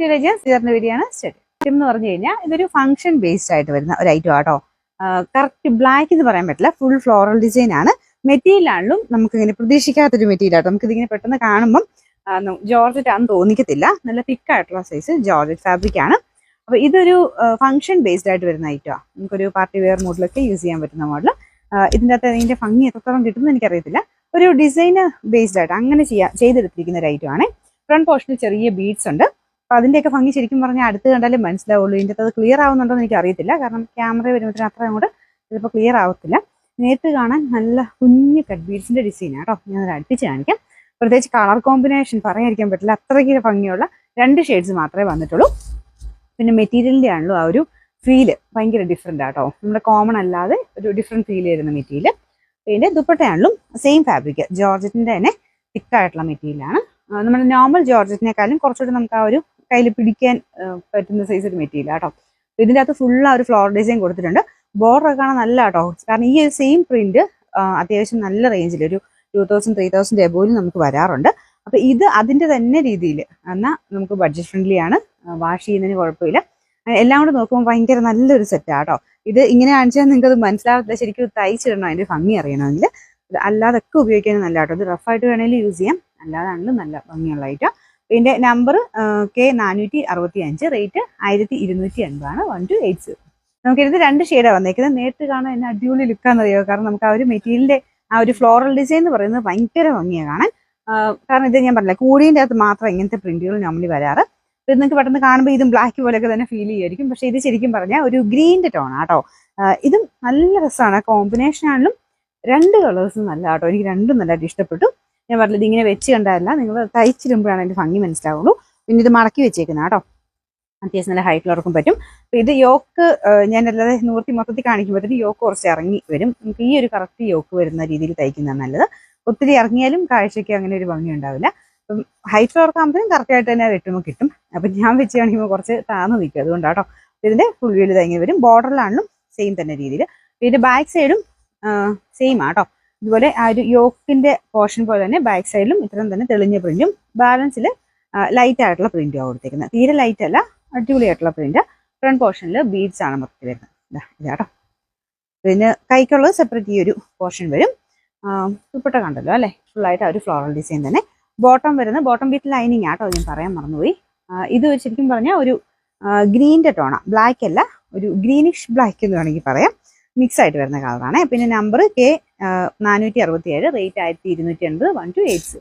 To legends വീഡിയോയാണ് study എന്ന് പറഞ്ഞു കഴിഞ്ഞാൽ ഇതൊരു ഫംഗ്ഷൻ ബേസ്ഡ് ആയിട്ട് വരുന്ന ഒരു ഐറ്റം ആട്ടോ. കറക്റ്റ് ബ്ലാക്ക് എന്ന് പറയാൻ പറ്റില്ല, ഫുൾ ഫ്ലോറൽ ഡിസൈൻ ആണ്. മെറ്റീരിയൽ ആണെങ്കിലും നമുക്ക് ഇങ്ങനെ പ്രതീക്ഷിക്കാത്തൊരു മെറ്റീരിയൽ ആട്ടോ. നമുക്ക് ഇതിങ്ങനെ പെട്ടെന്ന് കാണുമ്പം ജോർജറ്റ് ആണെന്ന് തോന്നിക്കത്തില്ല. നല്ല തിക്ക് ആയിട്ടുള്ള സൈസ് ജോർജറ്റ് ഫാബ്രിക് ആണ്. അപ്പൊ ഇതൊരു ഫംഗ്ഷൻ ബേസ്ഡ് ആയിട്ട് വരുന്ന ഐറ്റമാണ്. നമുക്കൊരു പാർട്ടി വെയർ മോഡലൊക്കെ യൂസ് ചെയ്യാൻ പറ്റുന്ന മോഡൽ. ഇതിൻ്റെ അകത്ത് ഇതിന്റെ ഭംഗി എത്രത്തോളം കിട്ടുമെന്ന് എനിക്കറിയത്തില്ല. ഒരു ഡിസൈന് ബേസ്ഡ് ആയിട്ട് അങ്ങനെ ചെയ്തെടുത്തിരിക്കുന്ന ഒരു ഐറ്റം ആണ്. ഫ്രണ്ട് പോർഷനിൽ ചെറിയ ബീഡ്സ് ഉണ്ട്. അപ്പൊ അതിന്റെയൊക്കെ ഭംഗി ശരിക്കും പറഞ്ഞാൽ അടുത്ത് കണ്ടാലേ മനസ്സിലാവുള്ളൂ. ഇതിൻ്റെ അത് ക്ലിയർ ആവുന്നുണ്ടോ എന്ന് എനിക്ക് അറിയത്തില്ല, കാരണം ക്യാമറ വരുമ്പോഴത്തേനും അത്ര അങ്ങോട്ട് ചിലപ്പോൾ ക്ലിയർ ആവത്തില്ല. നേരത്തെ കാണാൻ നല്ല കുഞ്ഞു കട്ട് ബീഡ്സിന്റെ ഡിസൈൻ ആട്ടോ. ഞാനത് അടുപ്പിച്ച് കാണിക്കാം. പ്രത്യേകിച്ച് കളർ കോമ്പിനേഷൻ പറയാതിരിക്കാൻ പറ്റില്ല, അത്രയ്ക്ക് ഭംഗിയുള്ള 2 ഷെയ്ഡ്സ് മാത്രമേ വന്നിട്ടുള്ളൂ. പിന്നെ മെറ്റീരിയലിന്റെ ആണല്ലോ ആ ഒരു ഫീല് ഭയങ്കര ഡിഫറെന്റ് ആട്ടോ. നമ്മുടെ കോമൺ അല്ലാതെ ഒരു ഡിഫറെന്റ് ഫീൽ വരുന്ന മെറ്റീരിയൽ. പിന്നെ ദുപ്പട്ടയാണല്ലോ സെയിം ഫാബ്രിക്, ജോർജറ്റിന്റെ തന്നെ തിക്കായിട്ടുള്ള മെറ്റീരിയലാണ്. നമ്മുടെ നോർമൽ ജോർജറ്റിനെക്കാളും കുറച്ചുകൂടി നമുക്ക് ആ ഒരു കയ്യിൽ പിടിക്കാൻ പറ്റുന്ന സൈസ് ഒരു മെറ്റീരിയൽ ആട്ടോ. ഇതിൻ്റെ അകത്ത് ഫുൾ ആ ഒരു ഫ്ലോർ ഡിസൈൻ കൊടുത്തിട്ടുണ്ട്. ബോർഡർ ഒക്കെ കാണാൻ നല്ല ആട്ടോ, കാരണം ഈ ഒരു സെയിം പ്രിന്റ് അത്യാവശ്യം നല്ല റേഞ്ചിൽ ഒരു 2000-3000 എബോയിൽ നമുക്ക് വരാറുണ്ട്. അപ്പൊ ഇത് അതിന്റെ തന്നെ രീതിയിൽ എന്നാൽ നമുക്ക് ബഡ്ജറ്റ് ഫ്രണ്ട്ലി ആണ്, വാഷ് ചെയ്യുന്നതിന് കുഴപ്പമില്ല. എല്ലാം കൂടെ നോക്കുമ്പോൾ ഭയങ്കര നല്ലൊരു സെറ്റാട്ടോ. ഇത് ഇങ്ങനെ കാണിച്ചാൽ നിങ്ങൾക്ക് അത് മനസ്സിലാവത്തില്ല, ശരിക്കും തയ്ച്ചിടണം അതിന്റെ ഭംഗി അറിയണമെങ്കിൽ. അല്ലാതൊക്കെ ഉപയോഗിക്കാൻ നല്ല ആട്ടോ. ഇത് റഫായിട്ട് വേണമെങ്കിൽ യൂസ് ചെയ്യാം, അല്ലാതാണെങ്കിലും നല്ല ഭംഗിയുള്ള ഐറ്റം. ഇതിന്റെ നമ്പർ K465, റേറ്റ് 1280 ആണ്. 1280. നമുക്കിത് 2 ഷെയ്ഡാണ് വന്നേക്കുന്നത്. നേരിട്ട് കാണാൻ എന്നെ അടിപൊളി ലുക്കാന്നറിയോ, കാരണം നമുക്ക് ആ ഒരു മെറ്റീരിയലിന്റെ ആ ഒരു ഫ്ലോറൽ ഡിസൈൻ എന്ന് പറയുന്നത് ഭയങ്കര ഭംഗിയാണ് കാണാൻ. കാരണം ഇത് ഞാൻ പറഞ്ഞില്ല, കൂടിയതിൻ്റെ അകത്ത് മാത്രം ഇങ്ങനത്തെ പ്രിന്റുകൾ നോർമലി വരാറ്. ഇത് നിങ്ങൾക്ക് പെട്ടെന്ന് കാണുമ്പോൾ ഇതും ബ്ലാക്ക് പോലെയൊക്കെ തന്നെ ഫീൽ ചെയ്യുമായിരിക്കും. പക്ഷെ ഇത് ശരിക്കും പറഞ്ഞാൽ ഒരു ഗ്രീൻ്റെ ടോൺ ആട്ടോ. ഇതും നല്ല രസമാണ്. കോമ്പിനേഷൻ ആണെങ്കിലും 2 കളേഴ്സും നല്ല ആട്ടോ. എനിക്ക് 2ഉം നല്ലതായിട്ട് ഇഷ്ടപ്പെട്ടു. ഞാൻ പറഞ്ഞത് ഇതിങ്ങനെ വെച്ച് കണ്ടതല്ല, നിങ്ങൾ തയ്ച്ചിടുമ്പോഴാണ് അതിന്റെ ഭംഗി മനസ്സിലാവുള്ളൂ. പിന്നെ ഇത് മടക്കി വെച്ചേക്കുന്ന കേട്ടോ, അത്യാവശ്യം നല്ല ഹൈറ്റിലുറക്കും പറ്റും. അപ്പൊ ഇത് യോക്ക് ഞാൻ അല്ലാതെ മൊത്തത്തിൽ കാണിക്കുമ്പോഴത്തേക്ക് യോക്ക് കുറച്ച് ഇറങ്ങി വരും. നമുക്ക് ഈ ഒരു കറക്റ്റ് യോക്ക് വരുന്ന രീതിയിൽ തയ്ക്കുന്നതാണ് നല്ലത്. ഒത്തിരി ഇറങ്ങിയാലും കാഴ്ചയ്ക്ക് അങ്ങനെ ഒരു ഭംഗി ഉണ്ടാവില്ല. അപ്പം ഹൈറ്റിലുറക്കാകുമ്പോഴും കറക്റ്റായിട്ട് തന്നെ വെട്ടുമ്പോൾ കിട്ടും. അപ്പം ഞാൻ വെച്ച് കാണിക്കുമ്പോൾ കുറച്ച് താന്ന് നിൽക്കും, അതുകൊണ്ടാട്ടോ. ഇതിന്റെ ഫുൾ വ്യൂല് തങ്ങി വരും. ബോർഡറിലാണെങ്കിലും സെയിം തന്നെ രീതിയിൽ. ഇതിന്റെ ബാക്ക് സൈഡും സെയിം ആട്ടോ. ഇതുപോലെ ആ ഒരു യോക്കിന്റെ പോർഷൻ പോലെ തന്നെ ബാക്ക് സൈഡിലും ഇത്രയും തന്നെ തെളിഞ്ഞ പ്രിന്റും ബാലൻസിൽ ലൈറ്റ് ആയിട്ടുള്ള പ്രിന്റും കൊടുത്തേക്കുന്നത്. തീരെ ലൈറ്റ് അല്ല, അടിപൊളിയായിട്ടുള്ള പ്രിന്റ്. ഫ്രണ്ട് പോർഷനിൽ ബീഡ്സ് ആണ് മൊത്തത്തിൽ വരുന്നത്. ഇതാട്ടോ. പിന്നെ കൈക്കുള്ളത് സെപ്പറേറ്റ് ഈ ഒരു പോർഷൻ വരും. ദുപ്പട്ട കണ്ടല്ലോ അല്ലെ, ഫുള്ളായിട്ട് ആ ഒരു ഫ്ലോറൽ ഡിസൈൻ തന്നെ. ബോട്ടം വരുന്നത് ബോട്ടം ബീറ്റ് ലൈനിങ് ആട്ടോ, ഞാൻ പറയാൻ മറന്നുപോയി. ഇത് ശരിക്കും പറഞ്ഞാൽ ഒരു ഗ്രീൻ്റെ ടോണാണ്, ബ്ലാക്ക് അല്ല, ഒരു ഗ്രീനിഷ് ബ്ലാക്ക് എന്ന് വേണമെങ്കിൽ പറയാം. മിക്സ് ആയിട്ട് വരുന്ന കളറാണ്. പിന്നെ നമ്പർ K467, റേറ്റ് 1280. 1280.